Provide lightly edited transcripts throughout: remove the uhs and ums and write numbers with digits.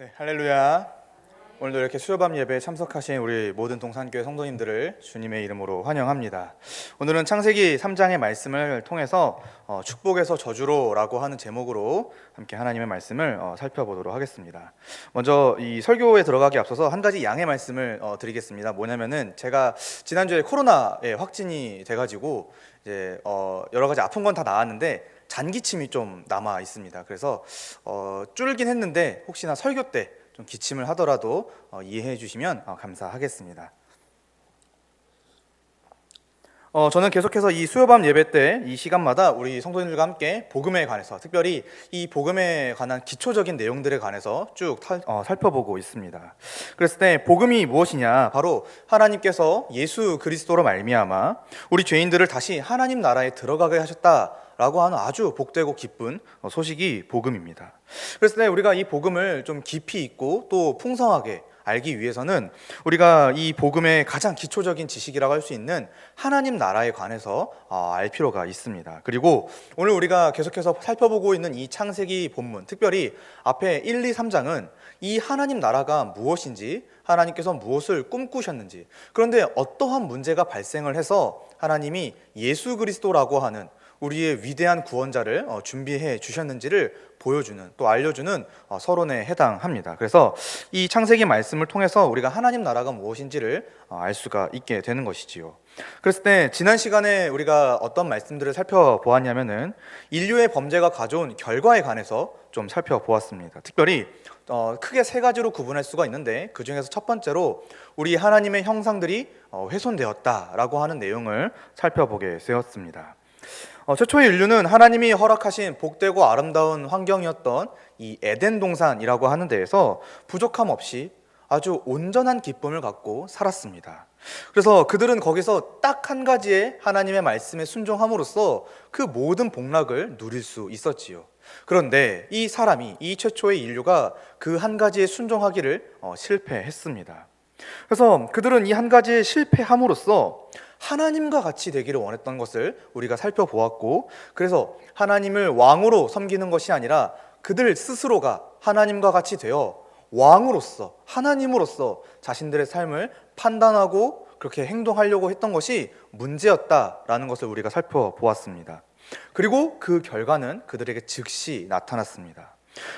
네, 할렐루야. 오늘도 이렇게 수요밤 예배에 참석하신 우리 모든 동산교회 성도님들을 주님의 이름으로 환영합니다. 오늘은 창세기 3장의 말씀을 통해서 축복에서 저주로라고 하는 제목으로 함께 하나님의 말씀을 살펴보도록 하겠습니다. 먼저 이 설교에 들어가기 앞서서 한 가지 양해 말씀을 드리겠습니다. 뭐냐면은 제가 지난주에 코로나에 확진이 돼가지고 이제 여러 가지 아픈 건 다 나았는데 잔기침이 좀 남아 있습니다. 그래서 줄긴 했는데 혹시나 설교 때 좀 기침을 하더라도 이해해 주시면 감사하겠습니다. 저는 계속해서 이 수요밤 예배 때 이 시간마다 우리 성도님들과 함께 복음에 관해서, 특별히 이 복음에 관한 기초적인 내용들에 관해서 쭉 살펴보고 있습니다. 그랬을 때 복음이 무엇이냐? 바로 하나님께서 예수 그리스도로 말미암아 우리 죄인들을 다시 하나님 나라에 들어가게 하셨다라고 하는 아주 복되고 기쁜 소식이 복음입니다. 그래서 우리가 이 복음을 좀 깊이 있고 또 풍성하게 알기 위해서는 우리가 이 복음의 가장 기초적인 지식이라고 할 수 있는 하나님 나라에 관해서 알 필요가 있습니다. 그리고 오늘 우리가 계속해서 살펴보고 있는 이 창세기 본문, 특별히 앞에 1, 2, 3장은 이 하나님 나라가 무엇인지, 하나님께서 무엇을 꿈꾸셨는지, 그런데 어떠한 문제가 발생을 해서 하나님이 예수 그리스도라고 하는 우리의 위대한 구원자를 준비해 주셨는지를 보여주는, 또 알려주는 서론에 해당합니다. 그래서 이 창세기 말씀을 통해서 우리가 하나님 나라가 무엇인지를 알 수가 있게 되는 것이지요. 그랬을 때 지난 시간에 우리가 어떤 말씀들을 살펴보았냐면은 인류의 범죄가 가져온 결과에 관해서 좀 살펴보았습니다. 특별히 크게 세 가지로 구분할 수가 있는데, 그 중에서 첫 번째로 우리 하나님의 형상들이 훼손되었다라고 하는 내용을 살펴보게 되었습니다. 최초의 인류는 하나님이 허락하신 복되고 아름다운 환경이었던 이 에덴 동산이라고 하는 데에서 부족함 없이 아주 온전한 기쁨을 갖고 살았습니다. 그래서 그들은 거기서 딱 한 가지의 하나님의 말씀에 순종함으로써 그 모든 복락을 누릴 수 있었지요. 그런데 이 최초의 인류가 그 한 가지에 순종하기를 실패했습니다. 그래서 그들은 이 한 가지에 실패함으로써 하나님과 같이 되기를 원했던 것을 우리가 살펴보았고, 그래서 하나님을 왕으로 섬기는 것이 아니라 그들 스스로가 하나님과 같이 되어 왕으로서, 하나님으로서 자신들의 삶을 판단하고 그렇게 행동하려고 했던 것이 문제였다라는 것을 우리가 살펴보았습니다. 그리고 그 결과는 그들에게 즉시 나타났습니다.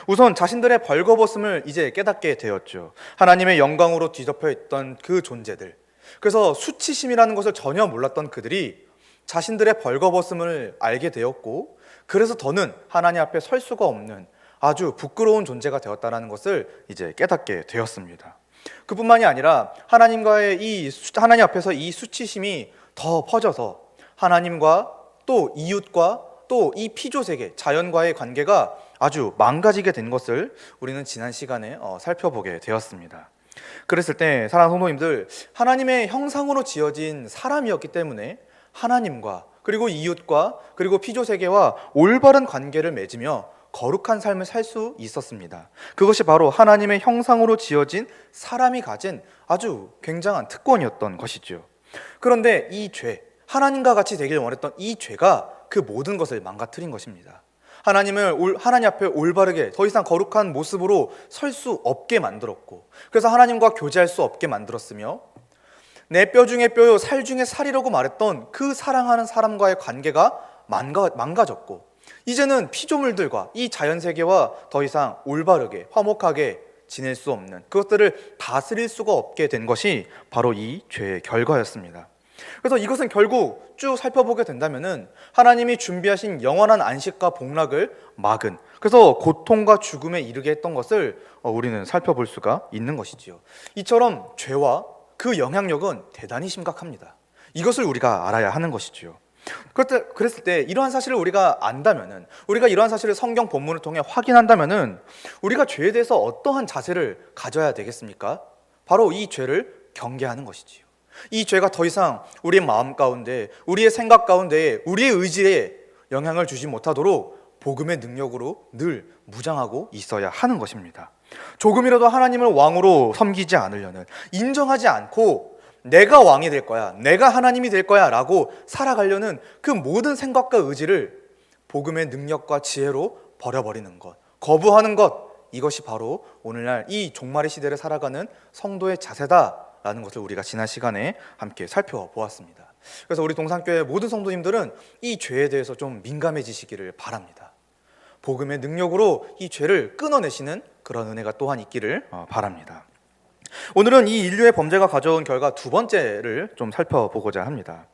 우선 자신들의 벌거벗음을 이제 깨닫게 되었죠. 하나님의 영광으로 뒤덮여 있던 그 존재들, 그래서 수치심이라는 것을 전혀 몰랐던 그들이 자신들의 벌거벗음을 알게 되었고, 그래서 더는 하나님 앞에 설 수가 없는 아주 부끄러운 존재가 되었다는 것을 이제 깨닫게 되었습니다. 그뿐만이 아니라 하나님 앞에서 이 수치심이 더 퍼져서 하나님과 또 이웃과 또 이 피조세계, 자연과의 관계가 아주 망가지게 된 것을 우리는 지난 시간에 살펴보게 되었습니다. 그랬을 때 사랑하는 성도님들, 하나님의 형상으로 지어진 사람이었기 때문에 하나님과 그리고 이웃과 그리고 피조세계와 올바른 관계를 맺으며 거룩한 삶을 살 수 있었습니다. 그것이 바로 하나님의 형상으로 지어진 사람이 가진 아주 굉장한 특권이었던 것이죠. 그런데 이 죄, 하나님과 같이 되길 원했던 이 죄가 그 모든 것을 망가뜨린 것입니다. 하나님 앞에 올바르게 더 이상 거룩한 모습으로 설 수 없게 만들었고, 그래서 하나님과 교제할 수 없게 만들었으며, 내 뼈 중에 뼈요 살 중에 살이라고 말했던 그 사랑하는 사람과의 관계가 망가졌고, 이제는 피조물들과 이 자연세계와 더 이상 올바르게 화목하게 지낼 수 없는, 그것들을 다스릴 수가 없게 된 것이 바로 이 죄의 결과였습니다. 그래서 이것은 결국 쭉 살펴보게 된다면은 하나님이 준비하신 영원한 안식과 복락을 막은, 그래서 고통과 죽음에 이르게 했던 것을 우리는 살펴볼 수가 있는 것이지요. 이처럼 죄와 그 영향력은 대단히 심각합니다. 이것을 우리가 알아야 하는 것이지요. 그랬을 때 이러한 사실을 우리가 안다면은, 우리가 이러한 사실을 성경 본문을 통해 확인한다면은 우리가 죄에 대해서 어떠한 자세를 가져야 되겠습니까? 바로 이 죄를 경계하는 것이지요. 이 죄가 더 이상 우리의 마음 가운데, 우리의 생각 가운데, 우리의 의지에 영향을 주지 못하도록 복음의 능력으로 늘 무장하고 있어야 하는 것입니다. 조금이라도 하나님을 왕으로 섬기지 않으려는, 인정하지 않고 내가 왕이 될 거야, 내가 하나님이 될 거야 라고 살아가려는 그 모든 생각과 의지를 복음의 능력과 지혜로 버려버리는 것, 거부하는 것, 이것이 바로 오늘날 이 종말의 시대를 살아가는 성도의 자세다라는 것을 우리가 지난 시간에 함께 살펴보았습니다. 그래서 우리 동산교회 모든 성도님들은 이 죄에 대해서 좀 민감해지시기를 바랍니다. 복음의 능력으로 이 죄를 끊어내시는 그런 은혜가 또한 있기를 바랍니다. 오늘은 이 인류의 범죄가 가져온 결과 두 번째를 좀 살펴보고자 합니다.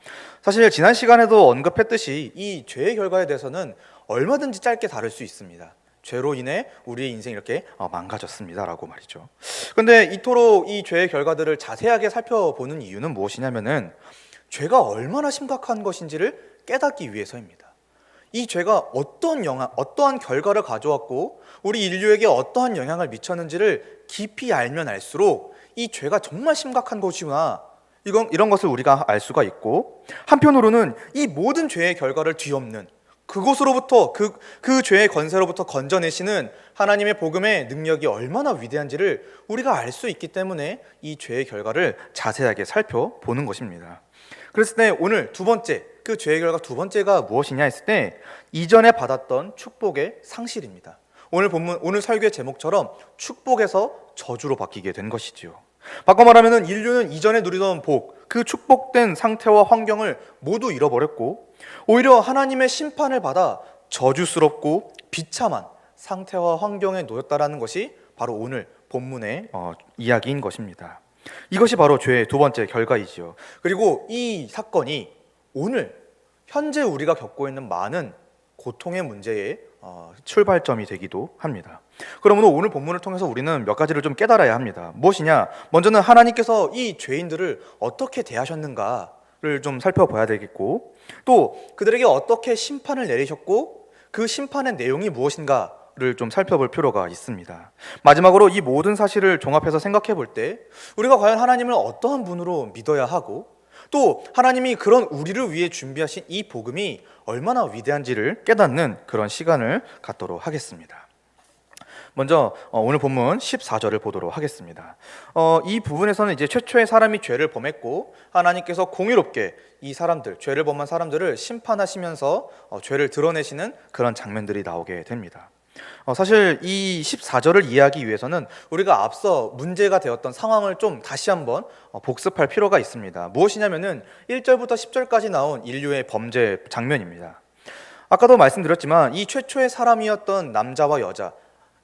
사실 지난 시간에도 언급했듯이 이 죄의 결과에 대해서는 얼마든지 짧게 다룰 수 있습니다. 죄로 인해 우리의 인생이 이렇게 망가졌습니다라고 말이죠. 그런데 이토록 이 죄의 결과들을 자세하게 살펴보는 이유는 무엇이냐면은 죄가 얼마나 심각한 것인지를 깨닫기 위해서입니다. 이 죄가 어떠한 결과를 가져왔고 우리 인류에게 어떠한 영향을 미쳤는지를 깊이 알면 알수록 이 죄가 정말 심각한 것이구나, 이런 것을 우리가 알 수가 있고, 한편으로는 이 모든 죄의 결과를 뒤엎는 그곳으로부터 그 죄의 권세로부터 건져내시는 하나님의 복음의 능력이 얼마나 위대한지를 우리가 알 수 있기 때문에 이 죄의 결과를 자세하게 살펴보는 것입니다. 그랬을 때 오늘 두 번째, 그 죄의 결과 두 번째가 무엇이냐 했을 때 이전에 받았던 축복의 상실입니다. 오늘 설교의 제목처럼 축복에서 저주로 바뀌게 된 것이지요. 바꿔 말하면 인류는 이전에 누리던 복, 그 축복된 상태와 환경을 모두 잃어버렸고 오히려 하나님의 심판을 받아 저주스럽고 비참한 상태와 환경에 놓였다라는 것이 바로 오늘 본문의 이야기인 것입니다. 이것이 바로 죄의 두 번째 결과이지요. 그리고 이 사건이 오늘 현재 우리가 겪고 있는 많은 고통의 문제의 출발점이 되기도 합니다. 그러므로 오늘 본문을 통해서 우리는 몇 가지를 좀 깨달아야 합니다. 무엇이냐? 먼저는 하나님께서 이 죄인들을 어떻게 대하셨는가를 좀 살펴봐야 되겠고, 또 그들에게 어떻게 심판을 내리셨고 그 심판의 내용이 무엇인가를 좀 살펴볼 필요가 있습니다. 마지막으로 이 모든 사실을 종합해서 생각해 볼 때 우리가 과연 하나님을 어떠한 분으로 믿어야 하고, 또 하나님이 그런 우리를 위해 준비하신 이 복음이 얼마나 위대한지를 깨닫는 그런 시간을 갖도록 하겠습니다. 먼저 오늘 본문 14절을 보도록 하겠습니다. 이 부분에서는 이제 최초의 사람이 죄를 범했고 하나님께서 공의롭게 이 사람들, 죄를 범한 사람들을 심판하시면서 죄를 드러내시는 그런 장면들이 나오게 됩니다. 사실 이 14절을 이해하기 위해서는 우리가 앞서 문제가 되었던 상황을 좀 다시 한번 복습할 필요가 있습니다. 무엇이냐면은 1절부터 10절까지 나온 인류의 범죄 장면입니다. 아까도 말씀드렸지만 이 최초의 사람이었던 남자와 여자,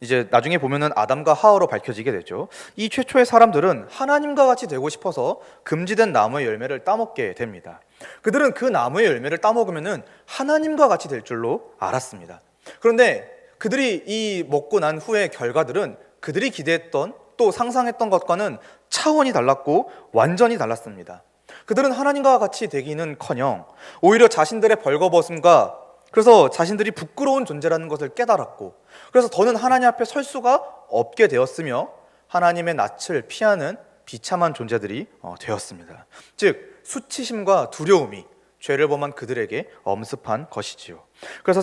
이제 나중에 보면은 아담과 하와로 밝혀지게 되죠. 이 최초의 사람들은 하나님과 같이 되고 싶어서 금지된 나무의 열매를 따먹게 됩니다. 그들은 그 나무의 열매를 따먹으면은 하나님과 같이 될 줄로 알았습니다. 그런데 그들이 이 먹고 난 후의 결과들은 그들이 기대했던 또 상상했던 것과는 차원이 달랐고 완전히 달랐습니다. 그들은 하나님과 같이 되기는커녕 오히려 자신들의 벌거벗음과, 그래서 자신들이 부끄러운 존재라는 것을 깨달았고, 그래서 더는 하나님 앞에 설 수가 없게 되었으며 하나님의 낯을 피하는 비참한 존재들이 되었습니다. 즉 수치심과 두려움이 죄를 범한 그들에게 엄습한 것이지요. 그래서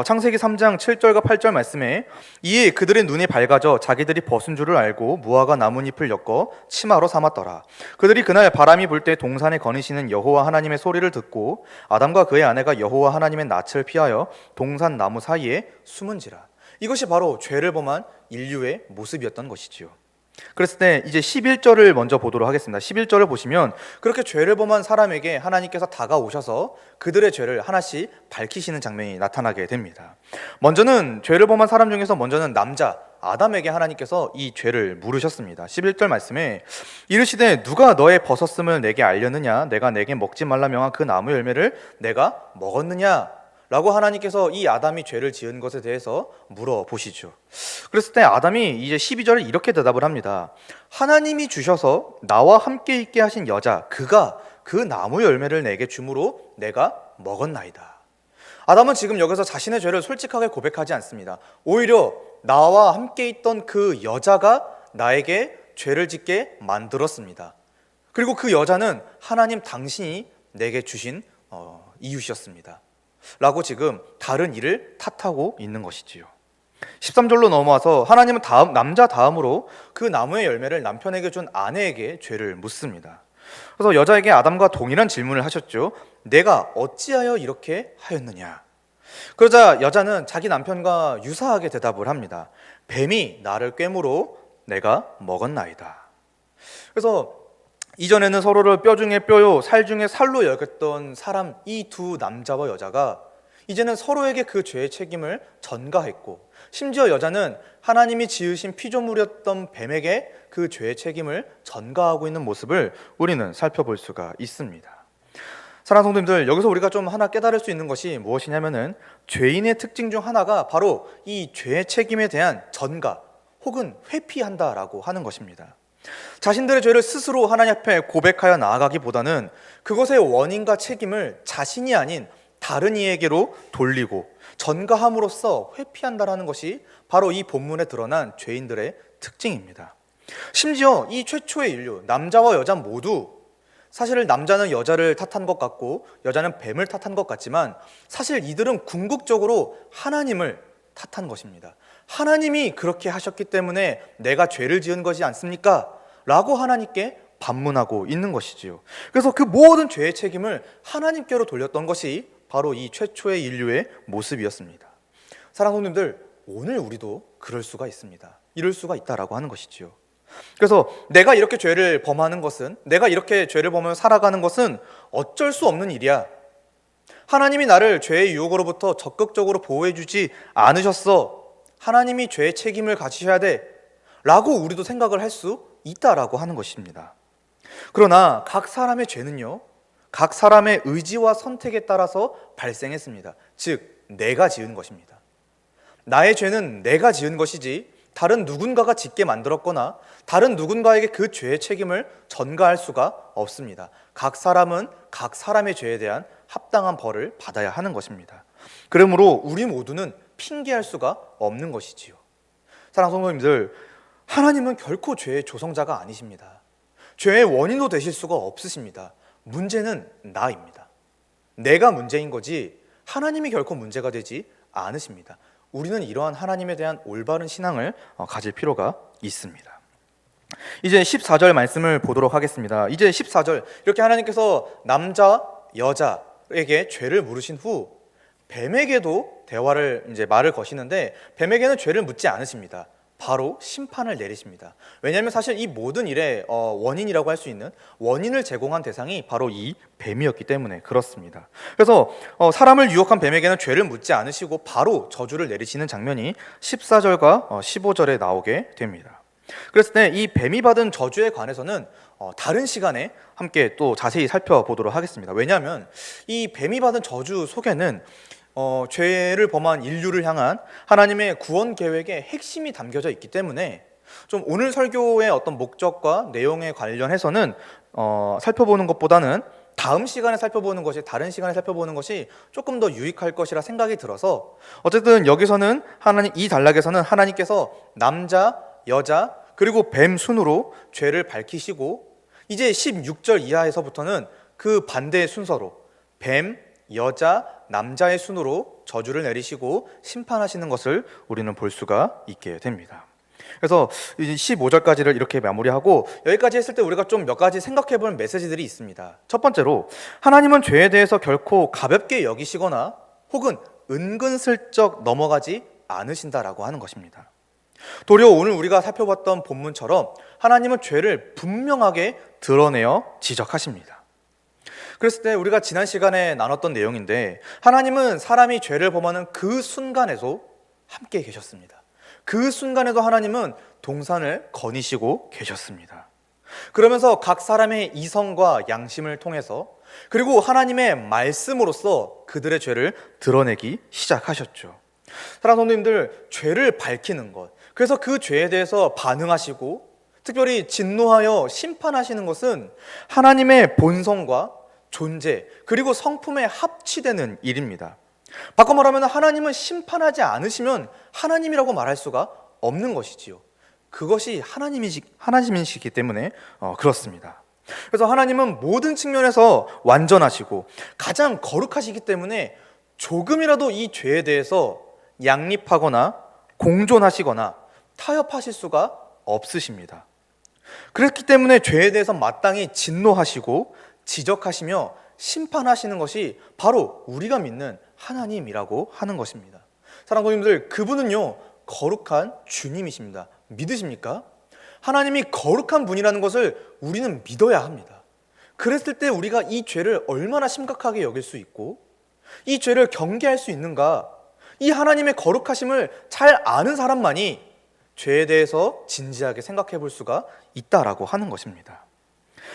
창세기 3장 7절과 8절 말씀에 이에 그들의 눈이 밝아져 자기들이 벗은 줄을 알고 무화과 나뭇잎을 엮어 치마로 삼았더라. 그들이 그날 바람이 불 때 동산에 거니시는 여호와 하나님의 소리를 듣고 아담과 그의 아내가 여호와 하나님의 낯을 피하여 동산 나무 사이에 숨은지라. 이것이 바로 죄를 범한 인류의 모습이었던 것이지요. 그랬을 때 이제 11절을 먼저 보도록 하겠습니다. 11절을 보시면 그렇게 죄를 범한 사람에게 하나님께서 다가오셔서 그들의 죄를 하나씩 밝히시는 장면이 나타나게 됩니다. 먼저는 죄를 범한 사람 중에서 먼저는 남자 아담에게 하나님께서 이 죄를 물으셨습니다. 11절 말씀에 이르시되 누가 너의 벗었음을 내게 알렸느냐? 내가 내게 먹지 말라 명한 그 나무 열매를 내가 먹었느냐? 라고 하나님께서 이 아담이 죄를 지은 것에 대해서 물어보시죠. 그랬을 때 아담이 이제 12절에 이렇게 대답을 합니다. 하나님이 주셔서 나와 함께 있게 하신 여자 그가 그 나무 열매를 내게 주므로 내가 먹었나이다. 아담은 지금 여기서 자신의 죄를 솔직하게 고백하지 않습니다. 오히려 나와 함께 있던 그 여자가 나에게 죄를 짓게 만들었습니다. 그리고 그 여자는 하나님 당신이 내게 주신 이웃이었습니다. 라고 지금 다른 일을 탓하고 있는 것이지요. 13절로 넘어와서 하나님은 남자 다음으로 그 나무의 열매를 남편에게 준 아내에게 죄를 묻습니다. 그래서 여자에게 아담과 동일한 질문을 하셨죠. 내가 어찌하여 이렇게 하였느냐? 그러자 여자는 자기 남편과 유사하게 대답을 합니다. 뱀이 나를 꿰물어 내가 먹었나이다. 그래서 이전에는 서로를 뼈 중에 뼈요 살 중에 살로 여겼던 사람, 이 두 남자와 여자가 이제는 서로에게 그 죄의 책임을 전가했고, 심지어 여자는 하나님이 지으신 피조물이었던 뱀에게 그 죄의 책임을 전가하고 있는 모습을 우리는 살펴볼 수가 있습니다. 사랑하는 성도님들, 여기서 우리가 좀 하나 깨달을 수 있는 것이 무엇이냐면은 죄인의 특징 중 하나가 바로 이 죄의 책임에 대한 전가 혹은 회피한다라고 하는 것입니다. 자신들의 죄를 스스로 하나님 앞에 고백하여 나아가기보다는 그것의 원인과 책임을 자신이 아닌 다른 이에게로 돌리고 전가함으로써 회피한다라는 것이 바로 이 본문에 드러난 죄인들의 특징입니다. 심지어 이 최초의 인류, 남자와 여자 모두 사실 남자는 여자를 탓한 것 같고 여자는 뱀을 탓한 것 같지만 사실 이들은 궁극적으로 하나님을 탓한 것입니다. 하나님이 그렇게 하셨기 때문에 내가 죄를 지은 것이 않습니까? 라고 하나님께 반문하고 있는 것이지요. 그래서 그 모든 죄의 책임을 하나님께로 돌렸던 것이 바로 이 최초의 인류의 모습이었습니다. 사랑하는 성도님들, 오늘 우리도 그럴 수가 있습니다. 이럴 수가 있다라고 하는 것이지요. 그래서 내가 이렇게 죄를 범하는 것은, 내가 이렇게 죄를 범하며 살아가는 것은 어쩔 수 없는 일이야. 하나님이 나를 죄의 유혹으로부터 적극적으로 보호해주지 않으셨어. 하나님이 죄의 책임을 가지셔야 돼 라고 우리도 생각을 할 수 있다라고 하는 것입니다. 그러나 각 사람의 죄는요, 각 사람의 의지와 선택에 따라서 발생했습니다. 즉 내가 지은 것입니다. 나의 죄는 내가 지은 것이지 다른 누군가가 짓게 만들었거나 다른 누군가에게 그 죄의 책임을 전가할 수가 없습니다. 각 사람은 각 사람의 죄에 대한 합당한 벌을 받아야 하는 것입니다. 그러므로 우리 모두는 핑계할 수가 없는 것이지요. 사랑하는 성도님들, 하나님은 결코 죄의 조성자가 아니십니다. 죄의 원인도 되실 수가 없으십니다. 문제는 나입니다. 내가 문제인 거지 하나님이 결코 문제가 되지 않으십니다. 우리는 이러한 하나님에 대한 올바른 신앙을 가질 필요가 있습니다. 이제 14절 말씀을 보도록 하겠습니다. 이제 14절, 이렇게 하나님께서 남자, 여자에게 죄를 물으신 후 뱀에게도 말을 거시는데 뱀에게는 죄를 묻지 않으십니다. 바로 심판을 내리십니다. 왜냐하면 사실 이 모든 일의 원인이라고 할 수 있는 원인을 제공한 대상이 바로 이 뱀이었기 때문에 그렇습니다. 그래서 사람을 유혹한 뱀에게는 죄를 묻지 않으시고 바로 저주를 내리시는 장면이 14절과 15절에 나오게 됩니다. 그랬을 때 이 뱀이 받은 저주에 관해서는 다른 시간에 함께 또 자세히 살펴보도록 하겠습니다. 왜냐하면 이 뱀이 받은 저주 속에는 죄를 범한 인류를 향한 하나님의 구원 계획의 핵심이 담겨져 있기 때문에 좀 오늘 설교의 어떤 목적과 내용에 관련해서는 살펴보는 것보다는 다음 시간에 살펴보는 것이, 다른 시간에 살펴보는 것이 조금 더 유익할 것이라 생각이 들어서 어쨌든 여기서는 이 단락에서는 하나님께서 남자, 여자 그리고 뱀 순으로 죄를 밝히시고 이제 16절 이하에서부터는 그 반대의 순서로 뱀, 여자, 남자의 순으로 저주를 내리시고 심판하시는 것을 우리는 볼 수가 있게 됩니다. 그래서 15절까지를 이렇게 마무리하고 여기까지 했을 때 우리가 좀 몇 가지 생각해 볼 메시지들이 있습니다. 첫 번째로, 하나님은 죄에 대해서 결코 가볍게 여기시거나 혹은 은근슬쩍 넘어가지 않으신다라고 하는 것입니다. 도리어 오늘 우리가 살펴봤던 본문처럼 하나님은 죄를 분명하게 드러내어 지적하십니다. 그랬을 때 우리가 지난 시간에 나눴던 내용인데 하나님은 사람이 죄를 범하는 그 순간에도 함께 계셨습니다. 그 순간에도 하나님은 동산을 거니시고 계셨습니다. 그러면서 각 사람의 이성과 양심을 통해서 그리고 하나님의 말씀으로써 그들의 죄를 드러내기 시작하셨죠. 사랑하는 성도님들, 죄를 밝히는 것, 그래서 그 죄에 대해서 반응하시고 특별히 진노하여 심판하시는 것은 하나님의 본성과 존재 그리고 성품에 합치되는 일입니다. 바꿔 말하면 하나님은 심판하지 않으시면 하나님이라고 말할 수가 없는 것이지요. 그것이 하나님이시기 때문에 그렇습니다. 그래서 하나님은 모든 측면에서 완전하시고 가장 거룩하시기 때문에 조금이라도 이 죄에 대해서 양립하거나 공존하시거나 타협하실 수가 없으십니다. 그렇기 때문에 죄에 대해서 마땅히 진노하시고 지적하시며 심판하시는 것이 바로 우리가 믿는 하나님이라고 하는 것입니다. 사랑하는 분들, 그분은요 거룩한 주님이십니다. 믿으십니까? 하나님이 거룩한 분이라는 것을 우리는 믿어야 합니다. 그랬을 때 우리가 이 죄를 얼마나 심각하게 여길 수 있고 이 죄를 경계할 수 있는가? 이 하나님의 거룩하심을 잘 아는 사람만이 죄에 대해서 진지하게 생각해 볼 수가 있다라고 하는 것입니다.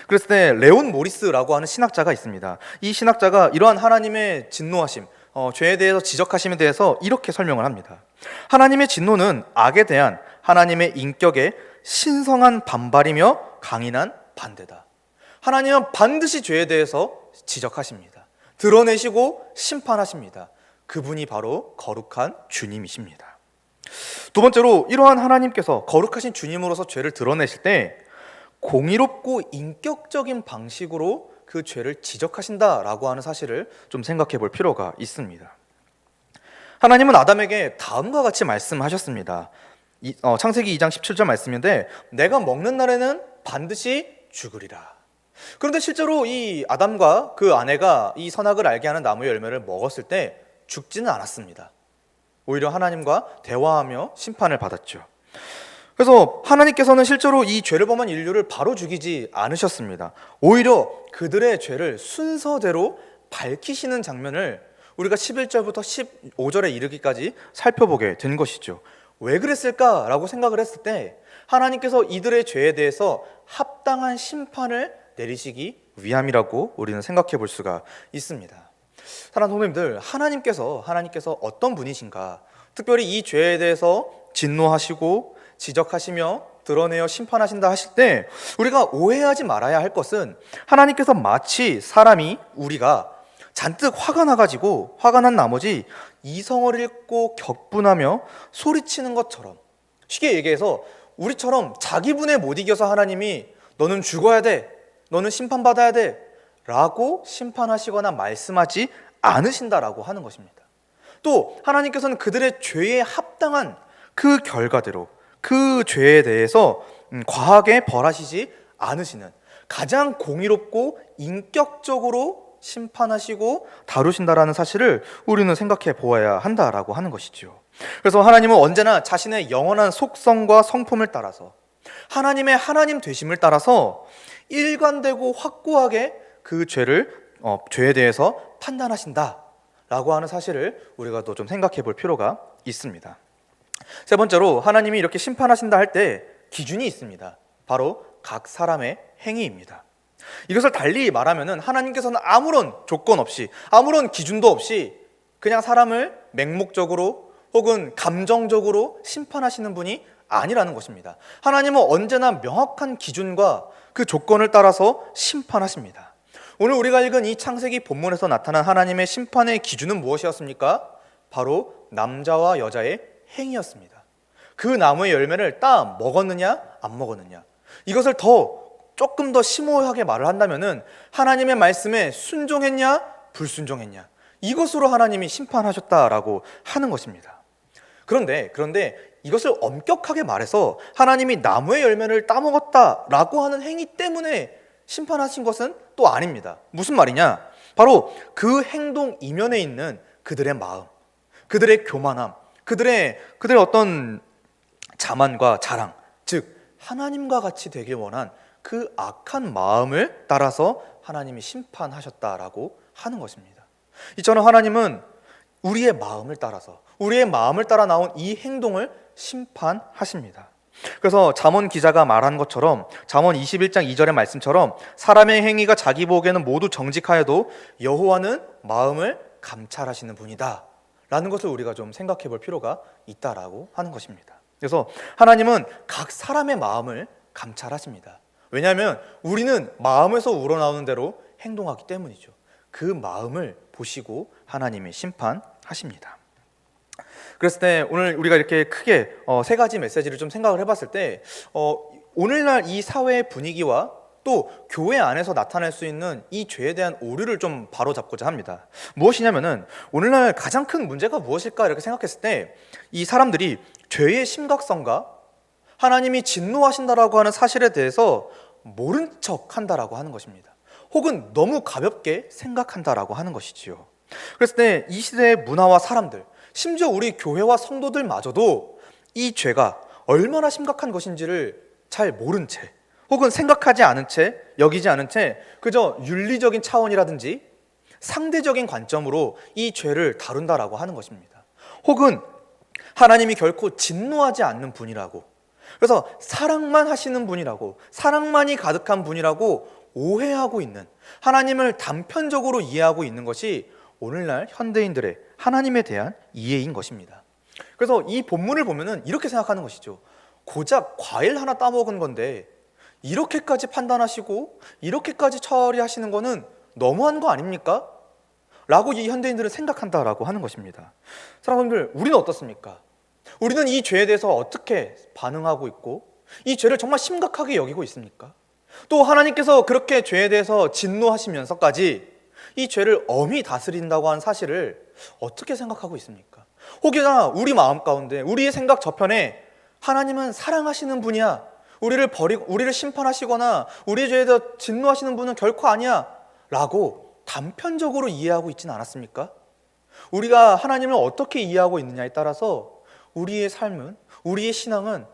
그랬을 때 레온 모리스라고 하는 신학자가 있습니다. 이 신학자가 이러한 하나님의 진노하심, 죄에 대해서 지적하심에 대해서 이렇게 설명을 합니다. 하나님의 진노는 악에 대한 하나님의 인격의 신성한 반발이며 강인한 반대다. 하나님은 반드시 죄에 대해서 지적하십니다. 드러내시고 심판하십니다. 그분이 바로 거룩한 주님이십니다. 두 번째로 이러한 하나님께서 거룩하신 주님으로서 죄를 드러내실 때 공의롭고 인격적인 방식으로 그 죄를 지적하신다라고 하는 사실을 좀 생각해 볼 필요가 있습니다. 하나님은 아담에게 다음과 같이 말씀하셨습니다. 창세기 2장 17절 말씀인데 내가 먹는 날에는 반드시 죽으리라. 그런데 실제로 이 아담과 그 아내가 이 선악을 알게 하는 나무의 열매를 먹었을 때 죽지는 않았습니다. 오히려 하나님과 대화하며 심판을 받았죠. 그래서 하나님께서는 실제로 이 죄를 범한 인류를 바로 죽이지 않으셨습니다. 오히려 그들의 죄를 순서대로 밝히시는 장면을 우리가 11절부터 15절에 이르기까지 살펴보게 된 것이죠. 왜 그랬을까라고 생각을 했을 때 하나님께서 이들의 죄에 대해서 합당한 심판을 내리시기 위함이라고 우리는 생각해 볼 수가 있습니다. 사랑하는 성도님들, 하나님께서 어떤 분이신가? 특별히 이 죄에 대해서 진노하시고 지적하시며 드러내어 심판하신다 하실 때 우리가 오해하지 말아야 할 것은 하나님께서 마치 사람이 우리가 잔뜩 화가 난 나머지 이성을 잃고 격분하며 소리치는 것처럼, 쉽게 얘기해서 우리처럼 자기 분에 못 이겨서 하나님이 너는 죽어야 돼, 너는 심판받아야 돼 라고 심판하시거나 말씀하지 않으신다라고 하는 것입니다. 또 하나님께서는 그들의 죄에 합당한 그 결과대로 그 죄에 대해서 과하게 벌하시지 않으시는, 가장 공의롭고 인격적으로 심판하시고 다루신다라는 사실을 우리는 생각해 보아야 한다라고 하는 것이죠. 그래서 하나님은 언제나 자신의 영원한 속성과 성품을 따라서 하나님의 하나님 되심을 따라서 일관되고 확고하게 그 죄에 대해서 판단하신다라고 하는 사실을 우리가 또 좀 생각해 볼 필요가 있습니다. 세 번째로 하나님이 이렇게 심판하신다 할 때 기준이 있습니다. 바로 각 사람의 행위입니다. 이것을 달리 말하면은 하나님께서는 아무런 조건 없이, 아무런 기준도 없이 그냥 사람을 맹목적으로 혹은 감정적으로 심판하시는 분이 아니라는 것입니다. 하나님은 언제나 명확한 기준과 그 조건을 따라서 심판하십니다. 오늘 우리가 읽은 이 창세기 본문에서 나타난 하나님의 심판의 기준은 무엇이었습니까? 바로 남자와 여자의 행위였습니다. 그 나무의 열매를 따 먹었느냐 안 먹었느냐, 이것을 조금 더 심오하게 말을 한다면은 하나님의 말씀에 순종했냐 불순종했냐, 이것으로 하나님이 심판하셨다라고 하는 것입니다. 그런데 이것을 엄격하게 말해서 하나님이 나무의 열매를 따먹었다라고 하는 행위 때문에 심판하신 것은 또 아닙니다. 무슨 말이냐? 바로 그 행동 이면에 있는 그들의 마음, 그들의 교만함, 그들의 어떤 자만과 자랑, 즉 하나님과 같이 되길 원한 그 악한 마음을 따라서 하나님이 심판하셨다라고 하는 것입니다. 이처럼 하나님은 우리의 마음을 따라 나온 이 행동을 심판하십니다. 그래서 잠언 기자가 말한 것처럼 잠언 21장 2절의 말씀처럼 사람의 행위가 자기 보기에는 모두 정직하여도 여호와는 마음을 감찰하시는 분이다 라는 것을 우리가 좀 생각해 볼 필요가 있다라고 하는 것입니다. 그래서 하나님은 각 사람의 마음을 감찰하십니다. 왜냐하면 우리는 마음에서 우러나오는 대로 행동하기 때문이죠. 그 마음을 보시고 하나님이 심판하십니다. 그랬을 때 오늘 우리가 이렇게 크게 세 가지 메시지를 좀 생각을 해봤을 때 오늘날 이 사회의 분위기와 또 교회 안에서 나타날 수 있는 이 죄에 대한 오류를 좀 바로잡고자 합니다. 무엇이냐면은 오늘날 가장 큰 문제가 무엇일까 이렇게 생각했을 때 이 사람들이 죄의 심각성과 하나님이 진노하신다라고 하는 사실에 대해서 모른 척 한다라고 하는 것입니다. 혹은 너무 가볍게 생각한다라고 하는 것이지요. 그랬을 때 이 시대의 문화와 사람들, 심지어 우리 교회와 성도들마저도 이 죄가 얼마나 심각한 것인지를 잘 모른 채, 혹은 생각하지 않은 채, 여기지 않은 채 그저 윤리적인 차원이라든지 상대적인 관점으로 이 죄를 다룬다라고 하는 것입니다. 혹은 하나님이 결코 진노하지 않는 분이라고, 그래서 사랑만 하시는 분이라고, 사랑만이 가득한 분이라고 오해하고 있는, 하나님을 단편적으로 이해하고 있는 것이 오늘날 현대인들의 하나님에 대한 이해인 것입니다. 그래서 이 본문을 보면은 이렇게 생각하는 것이죠. 고작 과일 하나 따먹은 건데 이렇게까지 판단하시고 이렇게까지 처리하시는 거는 너무한 거 아닙니까? 라고 이 현대인들은 생각한다라고 하는 것입니다. 사랑하는 분들, 우리는 어떻습니까? 우리는 이 죄에 대해서 어떻게 반응하고 있고 이 죄를 정말 심각하게 여기고 있습니까? 또 하나님께서 그렇게 죄에 대해서 진노하시면서까지 이 죄를 엄히 다스린다고 하는 사실을 어떻게 생각하고 있습니까? 혹여나 우리 마음 가운데, 우리의 생각 저편에 하나님은 사랑하시는 분이야, 우리를 심판하시거나 우리의 죄에 대해서 진노하시는 분은 결코 아니야 라고 단편적으로 이해하고 있지는 않았습니까? 우리가 하나님을 어떻게 이해하고 있느냐에 따라서 우리의 삶은, 우리의 신앙은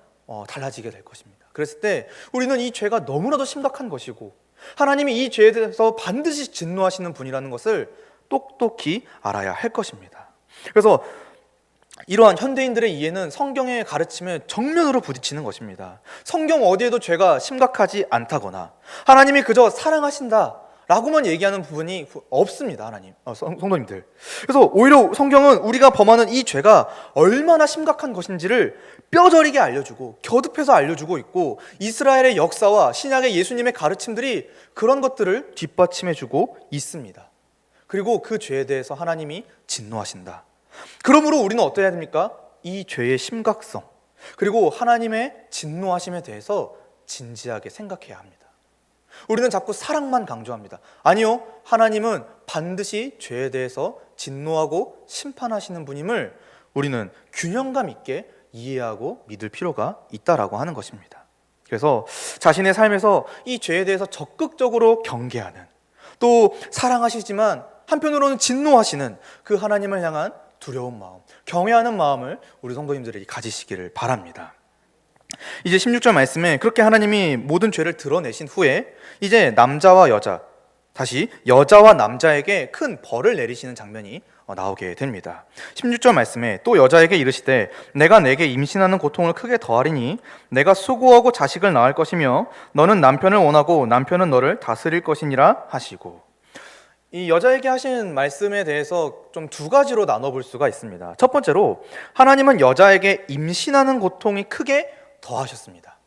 달라지게 될 것입니다. 그랬을 때 우리는 이 죄가 너무나도 심각한 것이고 하나님이 이 죄에 대해서 반드시 진노하시는 분이라는 것을 똑똑히 알아야 할 것입니다. 그래서 이러한 현대인들의 이해는 성경의 가르침에 정면으로 부딪히는 것입니다. 성경 어디에도 죄가 심각하지 않다거나 하나님이 그저 사랑하신다 라고만 얘기하는 부분이 없습니다. 하나님, 성도님들. 그래서 오히려 성경은 우리가 범하는 이 죄가 얼마나 심각한 것인지를 뼈저리게 알려주고 겨듭해서 알려주고 있고, 이스라엘의 역사와 신약의 예수님의 가르침들이 그런 것들을 뒷받침해주고 있습니다. 그리고 그 죄에 대해서 하나님이 진노하신다. 그러므로 우리는 어떠해야 됩니까? 이 죄의 심각성, 그리고 하나님의 진노하심에 대해서 진지하게 생각해야 합니다. 우리는 자꾸 사랑만 강조합니다. 아니요, 하나님은 반드시 죄에 대해서 진노하고 심판하시는 분임을 우리는 균형감 있게 이해하고 믿을 필요가 있다라고 하는 것입니다. 그래서 자신의 삶에서 이 죄에 대해서 적극적으로 경계하는, 또 사랑하시지만 한편으로는 진노하시는 그 하나님을 향한 두려운 마음, 경외하는 마음을 우리 성도님들이 가지시기를 바랍니다. 이제 16절 말씀에 그렇게 하나님이 모든 죄를 드러내신 후에 이제 남자와 여자, 다시 여자와 남자에게 큰 벌을 내리시는 장면이 나오게 됩니다. 16절 말씀에 또 여자에게 이르시되 내가 내게 임신하는 고통을 크게 더하리니 내가 수고하고 자식을 낳을 것이며 너는 남편을 원하고 남편은 너를 다스릴 것이니라 하시고, 이 여자에게 하신 말씀에 대해서 좀 두 가지로 나눠볼 수가 있습니다. 첫 번째로 하나님은 여자에게 임신하는 고통이 크게 더하셨습니다.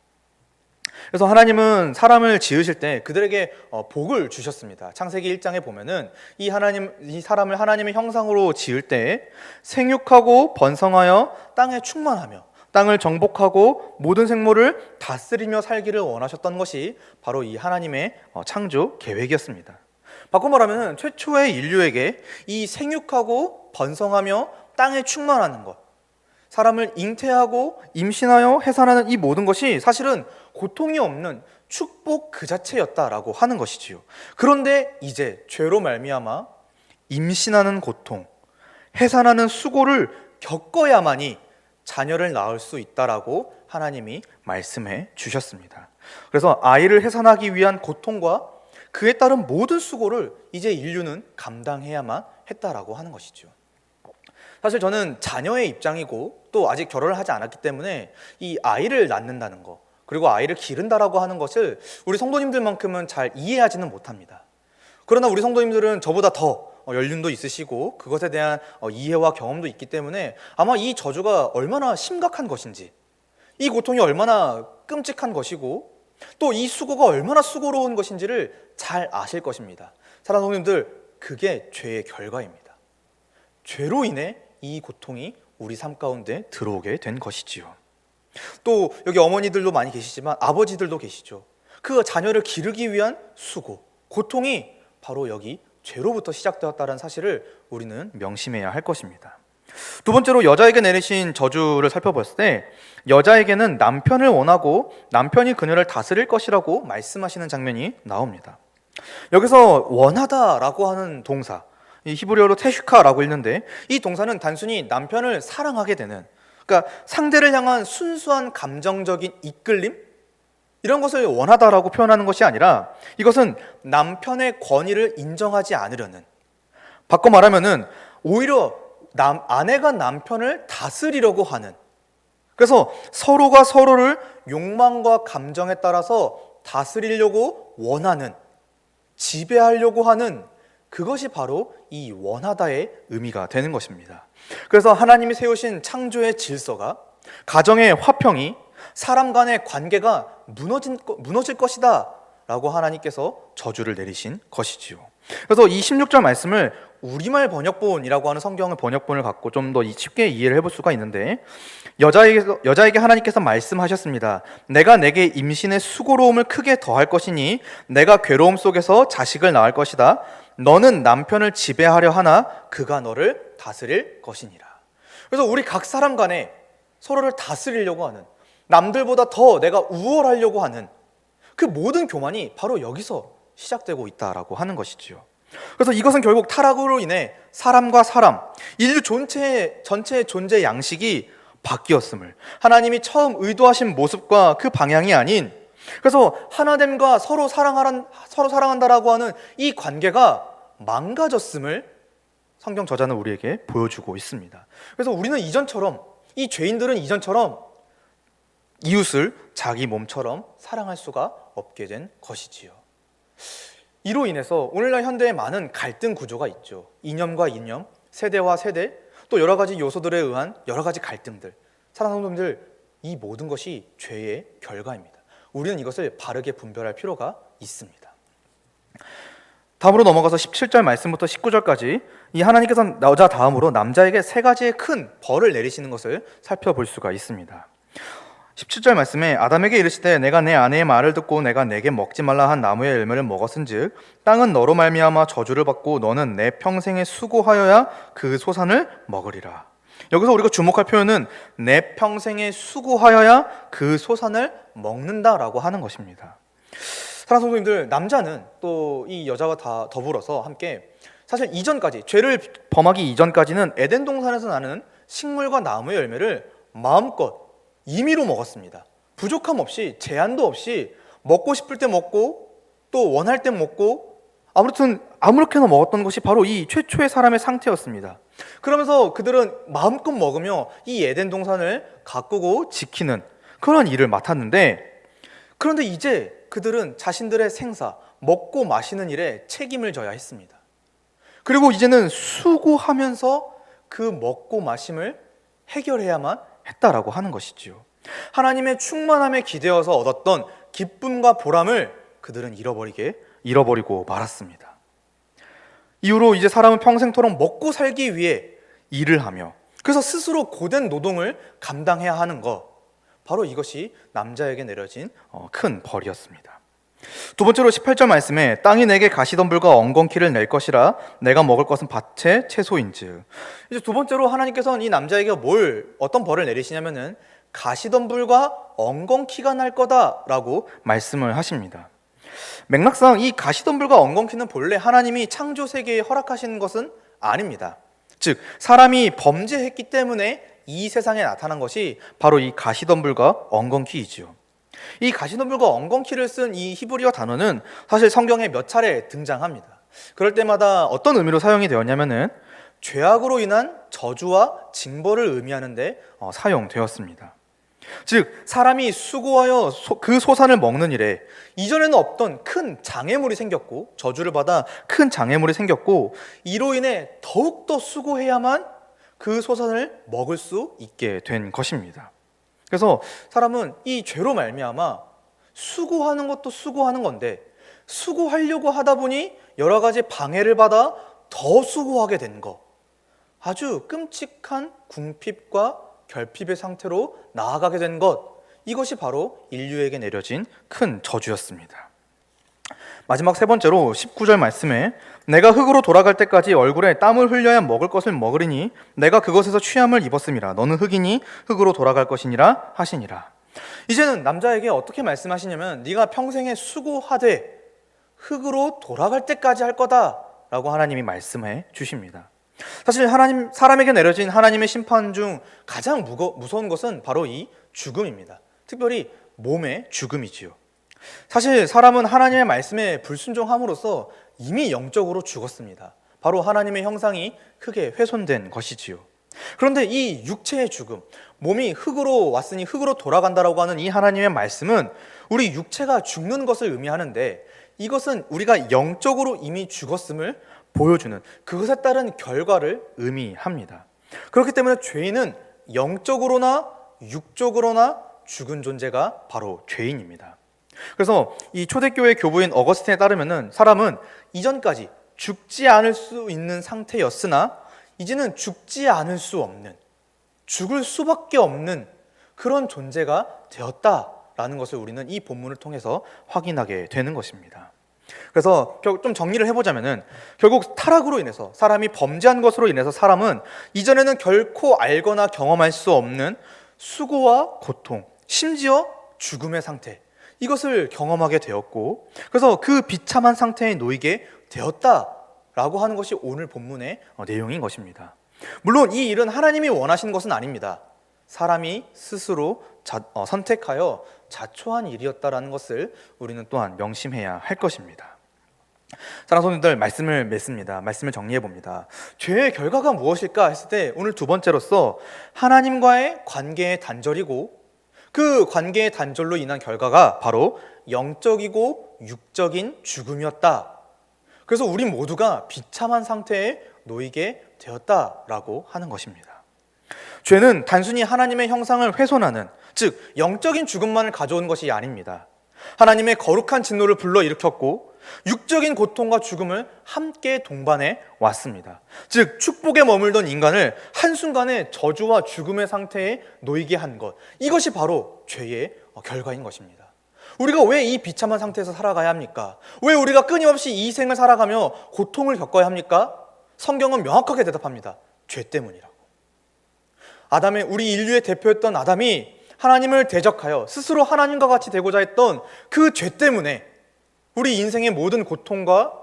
그래서 하나님은 사람을 지으실 때 그들에게 복을 주셨습니다. 창세기 1장에 보면은 이 사람을 하나님의 형상으로 지을 때 생육하고 번성하여 땅에 충만하며 땅을 정복하고 모든 생물을 다스리며 살기를 원하셨던 것이 바로 이 하나님의 창조 계획이었습니다. 바꿔 말하면 최초의 인류에게 이 생육하고 번성하며 땅에 충만하는 것, 사람을 잉태하고 임신하여 해산하는 이 모든 것이 사실은 고통이 없는 축복 그 자체였다라고 하는 것이지요. 그런데 이제 죄로 말미암아 임신하는 고통, 해산하는 수고를 겪어야만이 자녀를 낳을 수 있다라고 하나님이 말씀해 주셨습니다. 그래서 아이를 해산하기 위한 고통과 그에 따른 모든 수고를 이제 인류는 감당해야만 했다라고 하는 것이죠. 사실 저는 자녀의 입장이고 또 아직 결혼을 하지 않았기 때문에 이 아이를 낳는다는 거, 그리고 아이를 기른다라고 하는 것을 우리 성도님들만큼은 잘 이해하지는 못합니다. 그러나 우리 성도님들은 저보다 더 연륜도 있으시고 그것에 대한 이해와 경험도 있기 때문에 아마 이 저주가 얼마나 심각한 것인지, 이 고통이 얼마나 끔찍한 것이고 또 이 수고가 얼마나 수고로운 것인지를 잘 아실 것입니다. 사랑하는 성도님들, 그게 죄의 결과입니다. 죄로 인해 이 고통이 우리 삶 가운데 들어오게 된 것이지요. 또 여기 어머니들도 많이 계시지만 아버지들도 계시죠. 그 자녀를 기르기 위한 수고, 고통이 바로 여기 죄로부터 시작되었다는 사실을 우리는 명심해야 할 것입니다. 두 번째로 여자에게 내리신 저주를 살펴봤을 때 여자에게는 남편을 원하고 남편이 그녀를 다스릴 것이라고 말씀하시는 장면이 나옵니다. 여기서 원하다라고 하는 동사, 이 히브리어로 테슈카라고 읽는데 이 동사는 단순히 남편을 사랑하게 되는, 그러니까 상대를 향한 순수한 감정적인 이끌림? 이런 것을 원하다라고 표현하는 것이 아니라 이것은 남편의 권위를 인정하지 않으려는, 바꿔 말하면은 오히려 아내가 남편을 다스리려고 하는, 그래서 서로가 서로를 욕망과 감정에 따라서 다스리려고 원하는, 지배하려고 하는, 그것이 바로 이 원하다의 의미가 되는 것입니다. 그래서 하나님이 세우신 창조의 질서가, 가정의 화평이, 사람 간의 관계가 무너질 것이다 라고 하나님께서 저주를 내리신 것이지요. 그래서 이 16절 말씀을 우리말 번역본이라고 하는 성경의 번역본을 갖고 좀 더 쉽게 이해를 해볼 수가 있는데, 여자에게 하나님께서 말씀하셨습니다. 내가 내게 임신의 수고로움을 크게 더할 것이니 내가 괴로움 속에서 자식을 낳을 것이다. 너는 남편을 지배하려 하나 그가 너를 다스릴 것이니라. 그래서 우리 각 사람 간에 서로를 다스리려고 하는, 남들보다 더 내가 우월하려고 하는 그 모든 교만이 바로 여기서 시작되고 있다라고 하는 것이지요. 그래서 이것은 결국 타락으로 인해 사람과 사람, 인류 전체의 존재 양식이 바뀌었음을, 하나님이 처음 의도하신 모습과 그 방향이 아닌, 그래서 하나됨과 서로 사랑한다라고 하는 이 관계가 망가졌음을 성경 저자는 우리에게 보여주고 있습니다. 그래서 우리는 이전처럼, 이 죄인들은 이전처럼 이웃을 자기 몸처럼 사랑할 수가 없게 된 것이지요. 이로 인해서 오늘날 현대에 많은 갈등 구조가 있죠. 이념과 이념, 세대와 세대, 또 여러 가지 요소들에 의한 여러 가지 갈등들, 사랑하는 성도님들, 이 모든 것이 죄의 결과입니다. 우리는 이것을 바르게 분별할 필요가 있습니다. 다음으로 넘어가서 17절 말씀부터 19절까지 이 하나님께서 여자 다음으로 남자에게 세 가지의 큰 벌을 내리시는 것을 살펴볼 수가 있습니다. 17절 말씀에 아담에게 이르시되 내가 내 아내의 말을 듣고 내가 내게 먹지 말라 한 나무의 열매를 먹었은즉 땅은 너로 말미암아 저주를 받고 너는 내 평생에 수고하여야 그 소산을 먹으리라. 여기서 우리가 주목할 표현은 내 평생에 수고하여야 그 소산을 먹는다라고 하는 것입니다. 사랑하는 성도님들, 남자는 또 이 여자와 다 더불어서 함께 사실 이전까지, 죄를 범하기 이전까지는 에덴 동산에서 나는 식물과 나무의 열매를 마음껏 임의로 먹었습니다. 부족함 없이, 제한도 없이 먹고 싶을 때 먹고 또 원할 때 먹고, 아무튼 아무렇게나 먹었던 것이 바로 이 최초의 사람의 상태였습니다. 그러면서 그들은 마음껏 먹으며 이 에덴 동산을 가꾸고 지키는 그런 일을 맡았는데, 그런데 이제 그들은 자신들의 생사, 먹고 마시는 일에 책임을 져야 했습니다. 그리고 이제는 수고하면서 그 먹고 마심을 해결해야만 했다라고 하는 것이지요. 하나님의 충만함에 기대어서 얻었던 기쁨과 보람을 그들은 잃어버리고 말았습니다. 이후로 이제 사람은 평생토록 먹고 살기 위해 일을 하며, 그래서 스스로 고된 노동을 감당해야 하는 것, 바로 이것이 남자에게 내려진 큰 벌이었습니다. 두 번째로 18절 말씀에 땅이 내게 가시덤불과 엉겅퀴를 낼 것이라 내가 먹을 것은 밭의 채소인즉. 이제 두 번째로 하나님께서는 이 남자에게 어떤 벌을 내리시냐면은 가시덤불과 엉겅퀴가 날 거다라고 말씀을 하십니다. 맥락상 이 가시덤불과 엉겅퀴는 본래 하나님이 창조 세계에 허락하신 것은 아닙니다. 즉 사람이 범죄했기 때문에 이 세상에 나타난 것이 바로 이 가시덤불과 엉겅퀴이지요. 이 가시덤불과 엉겅퀴를 쓴 이 히브리어 단어는 사실 성경에 몇 차례 등장합니다. 그럴 때마다 어떤 의미로 사용이 되었냐면은 죄악으로 인한 저주와 징벌을 의미하는 데 사용되었습니다. 즉 사람이 수고하여 그 소산을 먹는 일에 이전에는 없던 큰 장애물이 생겼고, 저주를 받아 큰 장애물이 생겼고, 이로 인해 더욱더 수고해야만 그 소산을 먹을 수 있게 된 것입니다. 그래서 사람은 이 죄로 말미암아 수고하는 것도 수고하는 건데, 수고하려고 하다 보니 여러 가지 방해를 받아 더 수고하게 된 것, 아주 끔찍한 궁핍과 결핍의 상태로 나아가게 된 것, 이것이 바로 인류에게 내려진 큰 저주였습니다. 마지막 세 번째로 19절 말씀에 내가 흙으로 돌아갈 때까지 얼굴에 땀을 흘려야 먹을 것을 먹으리니 내가 그것에서 취함을 입었음이라 너는 흙이니 흙으로 돌아갈 것이니라 하시니라. 이제는 남자에게 어떻게 말씀하시냐면 네가 평생에 수고하되 흙으로 돌아갈 때까지 할 거다 라고 하나님이 말씀해 주십니다. 사실 사람에게 내려진 하나님의 심판 중 가장 무서운 것은 바로 이 죽음입니다. 특별히 몸의 죽음이지요. 사실 사람은 하나님의 말씀에 불순종함으로써 이미 영적으로 죽었습니다. 바로 하나님의 형상이 크게 훼손된 것이지요. 그런데 이 육체의 죽음, 몸이 흙으로 왔으니 흙으로 돌아간다라고 하는 이 하나님의 말씀은 우리 육체가 죽는 것을 의미하는데, 이것은 우리가 영적으로 이미 죽었음을 보여주는, 그것에 따른 결과를 의미합니다. 그렇기 때문에 죄인은 영적으로나 육적으로나 죽은 존재가 바로 죄인입니다. 그래서 이 초대교회 교부인 어거스틴에 따르면은 사람은 이전까지 죽지 않을 수 있는 상태였으나 이제는 죽지 않을 수 없는, 죽을 수밖에 없는 그런 존재가 되었다라는 것을 우리는 이 본문을 통해서 확인하게 되는 것입니다. 그래서 좀 정리를 해보자면은, 결국 타락으로 인해서, 사람이 범죄한 것으로 인해서 사람은 이전에는 결코 알거나 경험할 수 없는 수고와 고통, 심지어 죽음의 상태, 이것을 경험하게 되었고, 그래서 그 비참한 상태에 놓이게 되었다라고 하는 것이 오늘 본문의 내용인 것입니다. 물론 이 일은 하나님이 원하신 것은 아닙니다. 사람이 스스로 선택하여 자초한 일이었다라는 것을 우리는 또한 명심해야 할 것입니다. 사랑하는 성도님들, 말씀을 맺습니다. 말씀을 정리해 봅니다. 죄의 결과가 무엇일까 했을 때, 오늘 두 번째로서 하나님과의 관계의 단절이고, 그 관계의 단절로 인한 결과가 바로 영적이고 육적인 죽음이었다. 그래서 우리 모두가 비참한 상태에 놓이게 되었다라고 하는 것입니다. 죄는 단순히 하나님의 형상을 훼손하는, 즉 영적인 죽음만을 가져온 것이 아닙니다. 하나님의 거룩한 진노를 불러일으켰고 육적인 고통과 죽음을 함께 동반해 왔습니다. 즉 축복에 머물던 인간을 한순간에 저주와 죽음의 상태에 놓이게 한 것, 이것이 바로 죄의 결과인 것입니다. 우리가 왜 이 비참한 상태에서 살아가야 합니까? 왜 우리가 끊임없이 이 생을 살아가며 고통을 겪어야 합니까? 성경은 명확하게 대답합니다. 죄 때문이라고. 우리 인류의 대표였던 아담이 하나님을 대적하여 스스로 하나님과 같이 되고자 했던 그 죄 때문에 우리 인생의 모든 고통과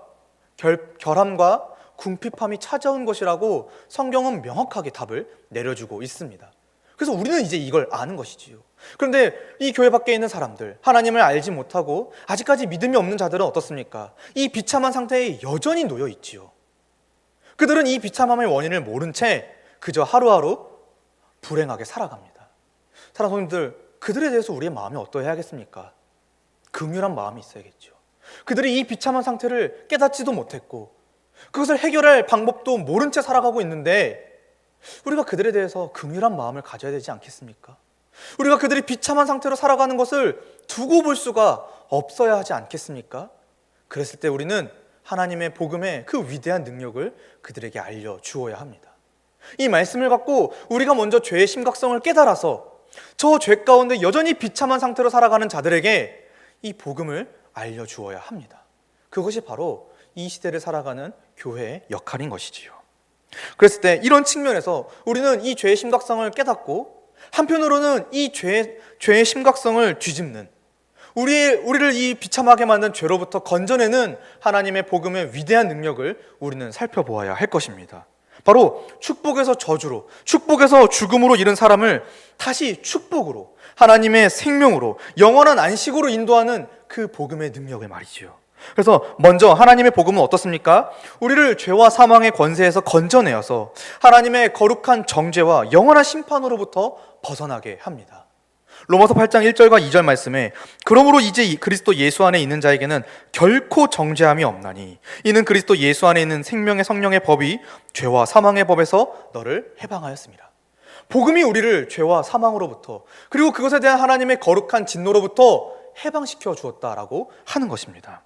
결함과 궁핍함이 찾아온 것이라고 성경은 명확하게 답을 내려주고 있습니다. 그래서 우리는 이제 이걸 아는 것이지요. 그런데 이 교회 밖에 있는 사람들, 하나님을 알지 못하고 아직까지 믿음이 없는 자들은 어떻습니까? 이 비참한 상태에 여전히 놓여 있지요. 그들은 이 비참함의 원인을 모른 채 그저 하루하루 불행하게 살아갑니다. 사랑하는 성도님들, 그들에 대해서 우리의 마음이 어떠해야겠습니까? 긍휼한 마음이 있어야겠죠. 그들이 이 비참한 상태를 깨닫지도 못했고 그것을 해결할 방법도 모른 채 살아가고 있는데, 우리가 그들에 대해서 긍휼한 마음을 가져야 되지 않겠습니까? 우리가 그들이 비참한 상태로 살아가는 것을 두고 볼 수가 없어야 하지 않겠습니까? 그랬을 때 우리는 하나님의 복음의 그 위대한 능력을 그들에게 알려주어야 합니다. 이 말씀을 갖고 우리가 먼저 죄의 심각성을 깨달아서 저 죄 가운데 여전히 비참한 상태로 살아가는 자들에게 이 복음을 알려주어야 합니다. 그것이 바로 이 시대를 살아가는 교회의 역할인 것이지요. 그랬을 때 이런 측면에서 우리는 이 죄의 심각성을 깨닫고, 한편으로는 이 죄의 심각성을 뒤집는, 우리를 이 비참하게 만든 죄로부터 건져내는 하나님의 복음의 위대한 능력을 우리는 살펴보아야 할 것입니다. 바로 축복에서 저주로, 축복에서 죽음으로 이른 사람을 다시 축복으로, 하나님의 생명으로, 영원한 안식으로 인도하는 그 복음의 능력을 말이지요. 그래서 먼저 하나님의 복음은 어떻습니까? 우리를 죄와 사망의 권세에서 건져내어서 하나님의 거룩한 정죄와 영원한 심판으로부터 벗어나게 합니다. 로마서 8장 1절과 2절 말씀에, 그러므로 이제 그리스도 예수 안에 있는 자에게는 결코 정죄함이 없나니 이는 그리스도 예수 안에 있는 생명의 성령의 법이 죄와 사망의 법에서 너를 해방하였습니다. 복음이 우리를 죄와 사망으로부터, 그리고 그것에 대한 하나님의 거룩한 진노로부터 해방시켜 주었다라고 하는 것입니다.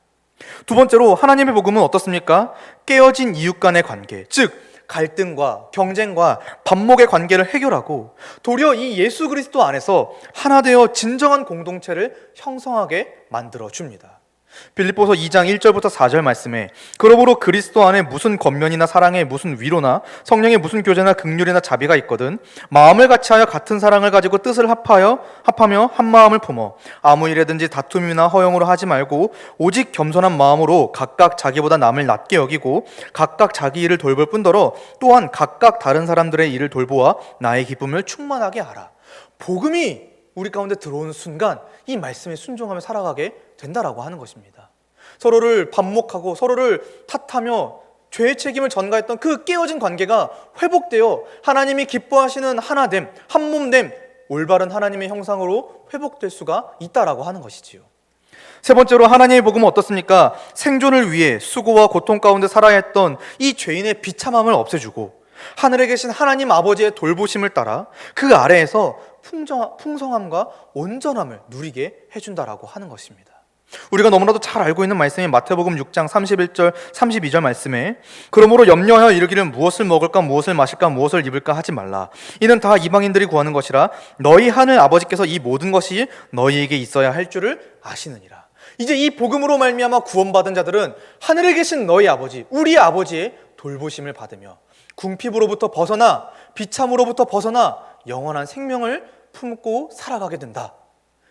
두 번째로 하나님의 복음은 어떻습니까? 깨어진 이웃 간의 관계, 즉 갈등과 경쟁과 반목의 관계를 해결하고 도리어 이 예수 그리스도 안에서 하나 되어 진정한 공동체를 형성하게 만들어 줍니다. 빌립보서 2장 1절부터 4절 말씀에 그러므로 그리스도 안에 무슨 겉면이나 사랑에 무슨 위로나 성령의 무슨 교제나 긍휼이나 자비가 있거든 마음을 같이하여 같은 사랑을 가지고 뜻을 합하며 한 마음을 품어 아무 일에든지 다툼이나 허용으로 하지 말고 오직 겸손한 마음으로 각각 자기보다 남을 낮게 여기고 각각 자기 일을 돌볼 뿐더러 또한 각각 다른 사람들의 일을 돌보아 나의 기쁨을 충만하게 하라. 복음이 우리 가운데 들어오는 순간 이 말씀에 순종하며 살아가게 된다라고 하는 것입니다. 서로를 반목하고 서로를 탓하며 죄의 책임을 전가했던 그 깨어진 관계가 회복되어 하나님이 기뻐하시는 하나됨, 한몸됨, 올바른 하나님의 형상으로 회복될 수가 있다라고 하는 것이지요. 세 번째로 하나님의 복음은 어떻습니까? 생존을 위해 수고와 고통 가운데 살아야 했던 이 죄인의 비참함을 없애주고 하늘에 계신 하나님 아버지의 돌보심을 따라 그 아래에서 풍성함과 온전함을 누리게 해준다라고 하는 것입니다. 우리가 너무나도 잘 알고 있는 말씀인 마태복음 6장 31절 32절 말씀에 그러므로 염려하여 이르기를 무엇을 먹을까 무엇을 마실까 무엇을 입을까 하지 말라. 이는 다 이방인들이 구하는 것이라 너희 하늘 아버지께서 이 모든 것이 너희에게 있어야 할 줄을 아시느니라. 이제 이 복음으로 말미암아 구원받은 자들은 하늘에 계신 너희 아버지, 우리 아버지의 돌보심을 받으며 궁핍으로부터 벗어나 비참으로부터 벗어나 영원한 생명을 품고 살아가게 된다.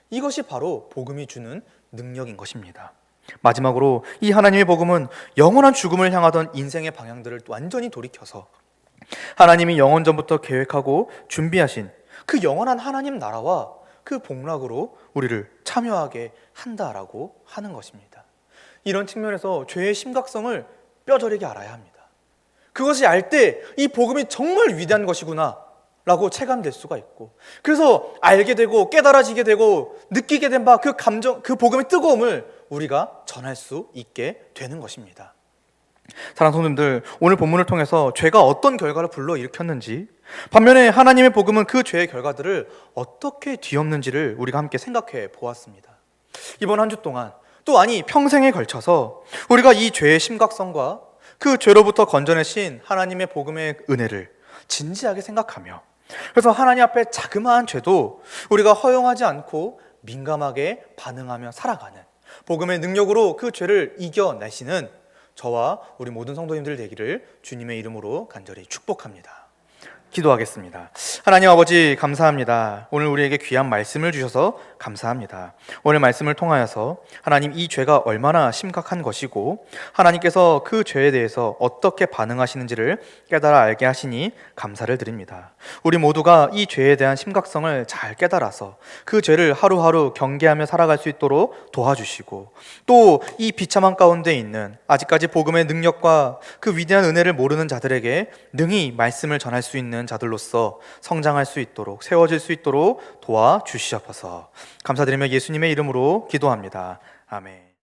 이것이 바로 복음이 주는 능력인 것입니다. 마지막으로 이 하나님의 복음은 영원한 죽음을 향하던 인생의 방향들을 완전히 돌이켜서 하나님이 영원 전부터 계획하고 준비하신 그 영원한 하나님 나라와 그 복락으로 우리를 참여하게 한다라고 하는 것입니다. 이런 측면에서 죄의 심각성을 뼈저리게 알아야 합니다. 그것이 알 때 이 복음이 정말 위대한 것이구나 라고 체감될 수가 있고, 그래서 알게 되고 깨달아지게 되고 느끼게 된 바 그 감정, 그 복음의 뜨거움을 우리가 전할 수 있게 되는 것입니다. 사랑하는 성도님들, 오늘 본문을 통해서 죄가 어떤 결과를 불러일으켰는지, 반면에 하나님의 복음은 그 죄의 결과들을 어떻게 뒤엎는지를 우리가 함께 생각해 보았습니다. 이번 한 주 동안, 또 아니 평생에 걸쳐서 우리가 이 죄의 심각성과 그 죄로부터 건져내신 하나님의 복음의 은혜를 진지하게 생각하며, 그래서 하나님 앞에 자그마한 죄도 우리가 허용하지 않고 민감하게 반응하며 살아가는 복음의 능력으로 그 죄를 이겨내시는 저와 우리 모든 성도님들 되기를 주님의 이름으로 간절히 축복합니다. 기도하겠습니다. 하나님 아버지 감사합니다. 오늘 우리에게 귀한 말씀을 주셔서 감사합니다. 오늘 말씀을 통하여서 하나님 이 죄가 얼마나 심각한 것이고 하나님께서 그 죄에 대해서 어떻게 반응하시는지를 깨달아 알게 하시니 감사를 드립니다. 우리 모두가 이 죄에 대한 심각성을 잘 깨달아서 그 죄를 하루하루 경계하며 살아갈 수 있도록 도와주시고, 또 이 비참한 가운데 있는 아직까지 복음의 능력과 그 위대한 은혜를 모르는 자들에게 능히 말씀을 전할 수 있는 자들로서 성장할 수 있도록, 세워질 수 있도록 도와주시옵소서. 감사드리며 예수님의 이름으로 기도합니다. 아멘.